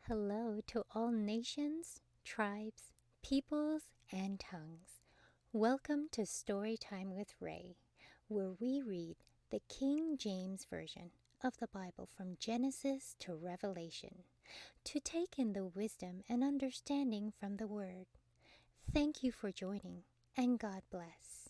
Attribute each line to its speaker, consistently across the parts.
Speaker 1: Hello to all nations, tribes, peoples, and tongues. Welcome to Storytime with Ray, where we read the King James Version of the Bible from Genesis to Revelation to take in the wisdom and understanding from the Word. Thank you for joining, and God bless.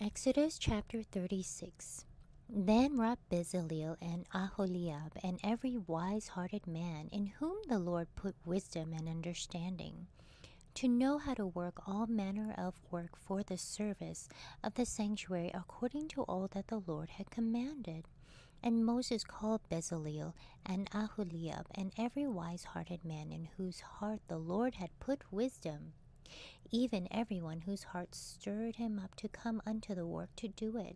Speaker 1: Exodus chapter 36. Then wrought Bezaleel and Aholiab and every wise-hearted man in whom the Lord put wisdom and understanding, to know how to work all manner of work for the service of the sanctuary according to all that the Lord had commanded. And Moses called Bezaleel and Aholiab and every wise-hearted man in whose heart the Lord had put wisdom, even everyone whose heart stirred him up to come unto the work to do it.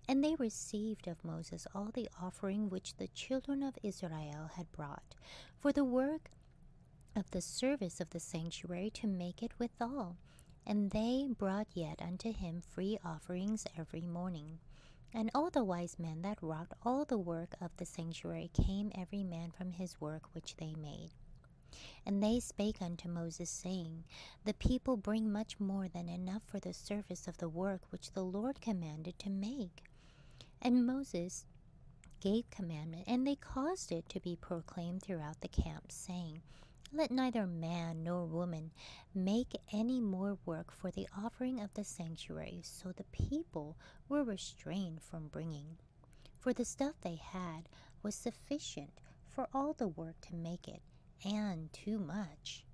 Speaker 1: And they received of Moses all the offering which the children of Israel had brought, for the work of the service of the sanctuary to make it withal. And they brought yet unto him free offerings every morning. And all the wise men that wrought all the work of the sanctuary came every man from his work which they made. And they spake unto Moses, saying, The people bring much more than enough for the service of the work which the Lord commanded to make. And Moses gave commandment, and they caused it to be proclaimed throughout the camp, saying, Let neither man nor woman make any more work for the offering of the sanctuary. So the people were restrained from bringing. For the stuff they had was sufficient for all the work to make it, and too much.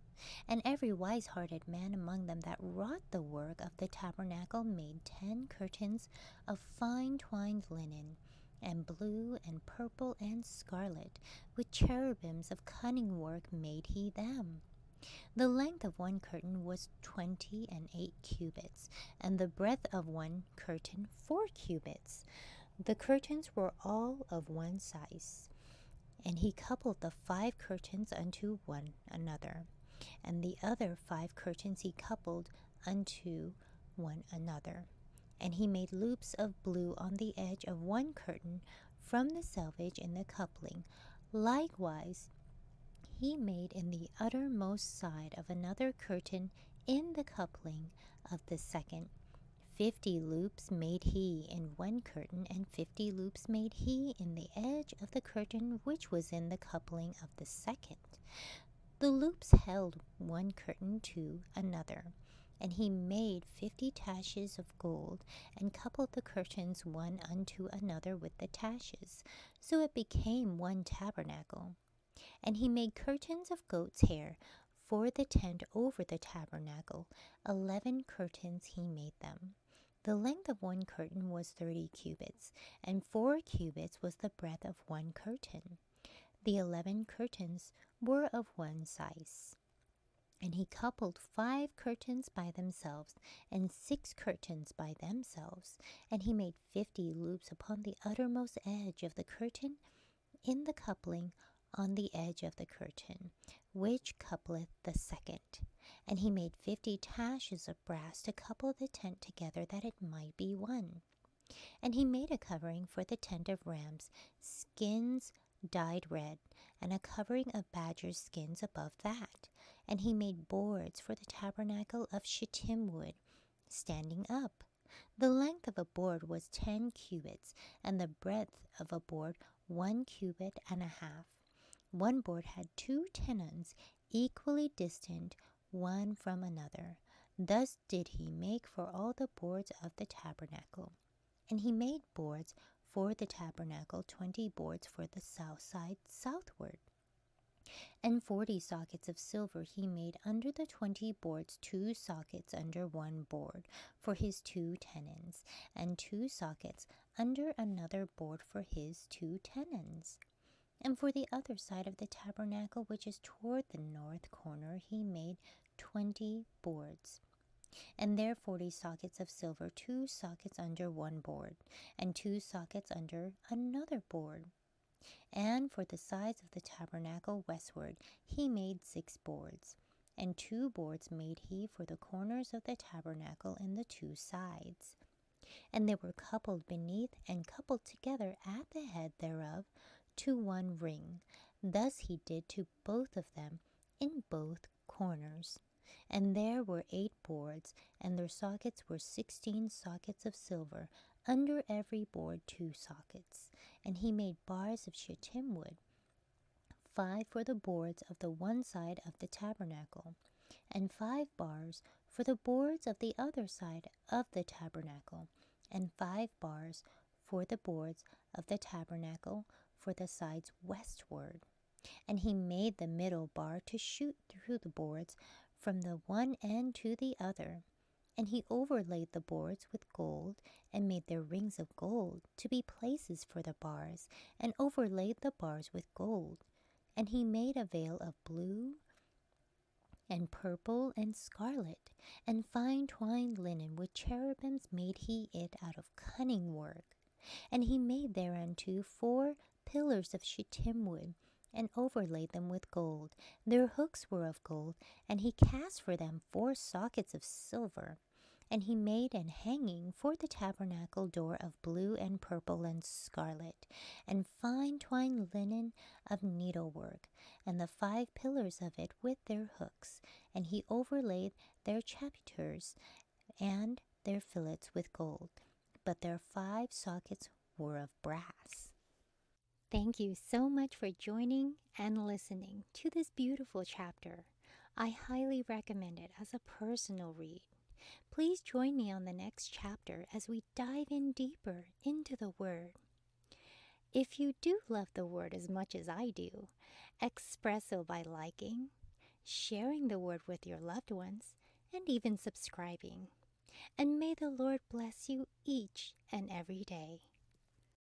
Speaker 1: And every wise-hearted man among them that wrought the work of the tabernacle made 10 curtains of fine twined linen, and blue and purple and scarlet, with cherubims of cunning work made he them. The length of one curtain was 28 cubits, and the breadth of one curtain 4 cubits. The curtains were all of one size. And he coupled the 5 curtains unto one another, and the other 5 curtains he coupled unto one another. And he made loops of blue on the edge of one curtain from the selvage in the coupling. Likewise he made in the uttermost side of another curtain in the coupling of the second. 50 loops made he in one curtain, and 50 loops made he in the edge of the curtain which was in the coupling of the second. The loops held one curtain to another. And he made 50 taches of gold, and coupled the curtains one unto another with the taches. So it became one tabernacle. And he made curtains of goat's hair for the tent over the tabernacle. 11 curtains he made them. The length of one curtain was 30 cubits, and 4 cubits was the breadth of one curtain. The 11 curtains were of one size. And he coupled 5 curtains by themselves, and 6 curtains by themselves. And he made 50 loops upon the uttermost edge of the curtain in the coupling on the edge of the curtain, which coupleth the second. And he made 50 taches of brass to couple the tent together, that it might be one. And he made a covering for the tent of rams, skins dyed red, and a covering of badgers' skins above that. And he made boards for the tabernacle of shittim wood, standing up. The length of a board was 10 cubits, and the breadth of a board 1 cubit and a half. One board had 2 tenons, equally distant one from another. Thus did he make for all the boards of the tabernacle. And he made boards for the tabernacle, 20 boards for the south side southward. And 40 sockets of silver he made under the 20 boards, 2 sockets under one board for his 2 tenons, and 2 sockets under another board for his 2 tenons. And for the other side of the tabernacle, which is toward the north corner, he made 20 boards. And there 40 sockets of silver, 2 sockets under one board, and 2 sockets under another board. And for the sides of the tabernacle westward he made 6 boards. And 2 boards made he for the corners of the tabernacle in the 2 sides. And they were coupled beneath and coupled together at the head thereof to one ring. Thus he did to both of them in both corners. And there were 8 boards, and their sockets were 16 sockets of silver, under every board 2 sockets. And he made bars of shittim wood, 5 for the boards of the one side of the tabernacle, and 5 bars for the boards of the other side of the tabernacle, and 5 bars for the boards of the tabernacle for the sides westward. And he made the middle bar to shoot through the boards from the one end to the other. And he overlaid the boards with gold, and made their rings of gold to be places for the bars, and overlaid the bars with gold. And he made a veil of blue and purple and scarlet, and fine twined linen with cherubims made he it out of cunning work. And he made thereunto 4 pillars of shittim wood, and overlaid them with gold. Their hooks were of gold, and he cast for them 4 sockets of silver. And he made an hanging for the tabernacle door of blue and purple and scarlet, and fine twined linen of needlework, and the 5 pillars of it with their hooks. And he overlaid their chapiters and their fillets with gold, but their 5 sockets were of brass. Thank you so much for joining and listening to this beautiful chapter. I highly recommend it as a personal read. Please join me on the next chapter as we dive in deeper into the Word. If you do love the Word as much as I do, express so by liking, sharing the Word with your loved ones, and even subscribing. And may the Lord bless you each and every day.